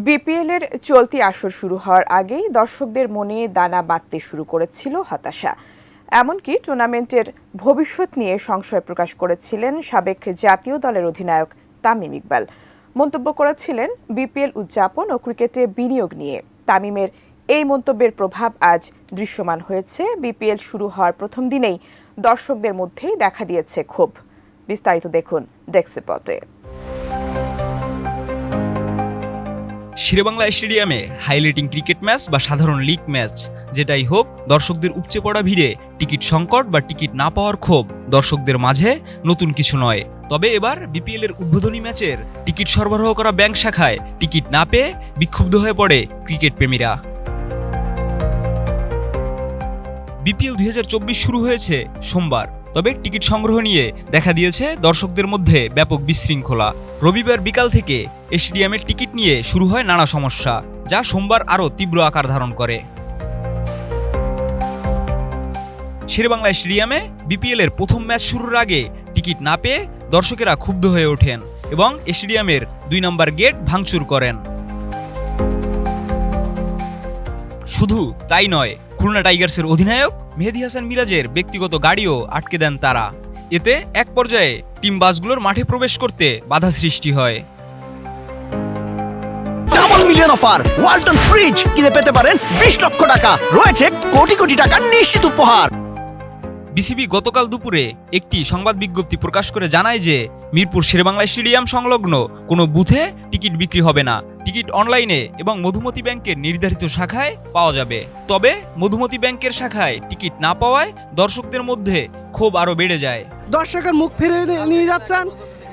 BPL এর চলতি আসর শুরু হওয়ার আগেই দর্শকদের মনে দানা বাঁধতে শুরু করেছিল হতাশা। এমনকি টুর্নামেন্টের ভবিষ্যৎ নিয়ে সংশয় প্রকাশ করেছিলেন সাবেক জাতীয় দলের অধিনায়ক তামিম ইকবাল। মন্তব্য করেছিলেন বিপিএল উদযাপন ও ক্রিকেটে বিনিয়োগ নিয়ে। তামিমের এই মন্তব্যের প্রভাব আজ দৃশ্যমান হয়েছে। বিপিএল শুরু হওয়ার প্রথম দিনেই দর্শকদের মধ্যেই দেখা দিয়েছে ক্ষোভ। বিস্তারিত দেখুন ডেস্ক রিপোর্টে। শেরেবাংলা স্টেডিয়ামে হাইলাইটিং ক্রিকেট ম্যাচ বা সাধারণ লিগ ম্যাচ যেটাই হোক, দর্শকদের উপচে পড়া ভিড়ে টিকিট সংকট বা টিকিট না পাওয়ার ক্ষোভ দর্শকদের মাঝে নতুন কিছু নয়। তবে এবার বিপিএল এর উদ্বোধনী ম্যাচের টিকিট সরবরাহ করা ব্যাংক শাখায় টিকিট না পেয়ে বিক্ষুব্ধ হয়ে পড়ে ক্রিকেট প্রেমীরা। বিপিএল 2024 শুরু হয়েছে সোমবার, তবে টিকিট সংগ্রহ নিয়ে দেখা দিয়েছে দর্শকদের মধ্যে ব্যাপক বিশৃঙ্খলা। রবিবার বিকাল থেকে স্টেডিয়ামের টিকিট নিয়ে শুরু হয় নানা সমস্যা, যা সোমবার আরও তীব্র আকার ধারণ করে। শেরেবাংলা স্টেডিয়ামে বিপিএল এর প্রথম ম্যাচ শুরুর আগে টিকিট না পেয়ে দর্শকেরা ক্ষুব্ধ হয়ে ওঠেন এবং স্টেডিয়ামের 2 নম্বর গেট ভাঙচুর করেন। শুধু তাই নয়, খুলনা টাইগার্সের অধিনায়ক মেহেদী হাসান মিরাজের ব্যক্তিগত গাড়িও আটকে দেন তারা। এতে এক পর্যায়ে টিম বাসগুলোর মাঠে প্রবেশ করতে বাধা সৃষ্টি হয়। Double million offer Walton fridge কিনে পেতে পারেন 20 লক্ষ টাকা, রয়েছে কোটি কোটি টাকার নিশ্চিত উপহার। বিসিবি গতকাল দুপুরে একটি সংবাদ বিজ্ঞপ্তি প্রকাশ করে জানায় যে মিরপুর শেরেবাংলা স্টেডিয়াম সংলগ্ন কোনো বুথে টিকিট বিক্রি হবে না। টিকিট অনলাইনে এবং মধুমতি ব্যাংকের নির্ধারিত শাখায় পাওয়া যাবে। তবে মধুমতি ব্যাংকের শাখায় টিকিট না পাওয়ায় দর্শকদের মধ্যে ক্ষোভ আরও বেড়ে যায়। দর্শকের মুখ ফিরে নিয়ে যাচ্ছেন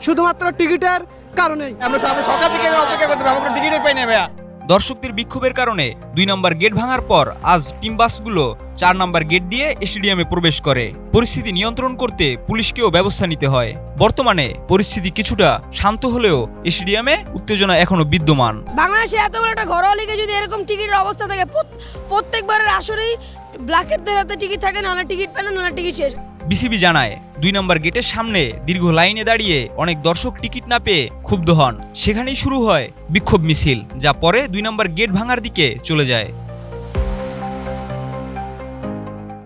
শুধুমাত্র টিকিটের কারণেই। আমরা সকাল থেকে অপেক্ষা করতে আমরা কোনো টিকিটই পাই না ভাইয়া। দর্শকদের বিক্ষোভের কারণে 2 নম্বর গেট ভাঙার পর আজ টিম বাসগুলো 4 নম্বর গেট দিয়ে স্টেডিয়ামে প্রবেশ করে। পরিস্থিতি নিয়ন্ত্রণ করতে পুলিশকেও ব্যবস্থা নিতে হয়। বর্তমানে পরিস্থিতি কিছুটা শান্ত হলেও স্টেডিয়ামে উত্তেজনা এখনো বিদ্যমান। বাংলাদেশে এত বড় একটা ঘরোয়া লিগে যদি এরকম টিকিটের অবস্থা থাকে, প্রত্যেকবারের আসরেই ব্ল্যাকেরদের হাতে টিকিট থাকে, নাহলে টিকিট পায় না, নাহলে টিকিট শেষ। বিসিবি জানায় 2 নম্বর গেটের সামনে দীর্ঘ লাইনে দাঁড়িয়ে অনেক দর্শক টিকিট না পেয়ে ক্ষুব্ধ হন। সেখানেই শুরু হয় বিক্ষোভ মিছিল, যা পরে 2 নম্বর গেট ভাঙার দিকে চলে যায়।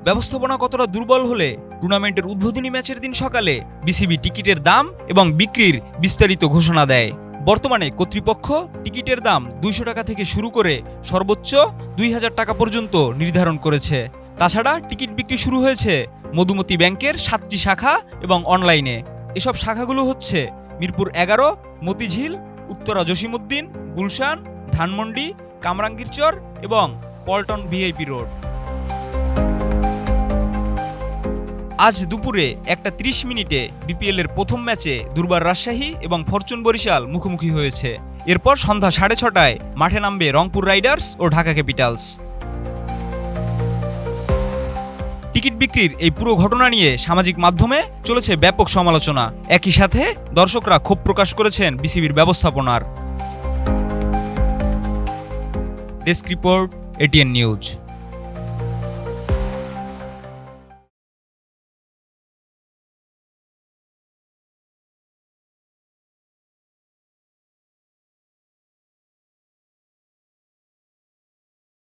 ব্যবস্থাপনা কতটা দুর্বল হলে টুর্নামেন্টের উদ্বোধনী ম্যাচের দিন সকালে বিসিবি টিকিটের দাম এবং বিক্রির বিস্তারিত ঘোষণা দেয়। বর্তমানে কর্তৃপক্ষ টিকিটের দাম 200 টাকা থেকে শুরু করে সর্বোচ্চ 2000 টাকা পর্যন্ত নির্ধারণ করেছে। তাছাড়া টিকিট বিক্রি শুরু হয়েছে মধুমতি ব্যাংকের 7টি শাখা এবং অনলাইনে। এসব শাখাগুলো হচ্ছে মিরপুর 11, মতিঝিল, উত্তরা জসিমউদ্দিন, গুলশান, ধানমন্ডি, কামরাঙ্গীরচর এবং পল্টন ভিআইপি রোড। আজ দুপুরে 1টা 30 বিপিএল এর প্রথম ম্যাচে দুর্বার রাজশাহী এবং ফরচুন বরিশাল মুখোমুখি হয়েছে। এরপর সন্ধ্যা 6:30টায় মাঠে নামবে রংপুর রাইডার্স ও ঢাকা ক্যাপিটালস। টিকিট বিক্রির এই পুরো ঘটনা নিয়ে সামাজিক মাধ্যমে চলেছে ব্যাপক সমালোচনা। একই সাথে দর্শকরা ক্ষোভ প্রকাশ করেছেন বিসিবির ব্যবস্থাপনার। Desk report, ATN news.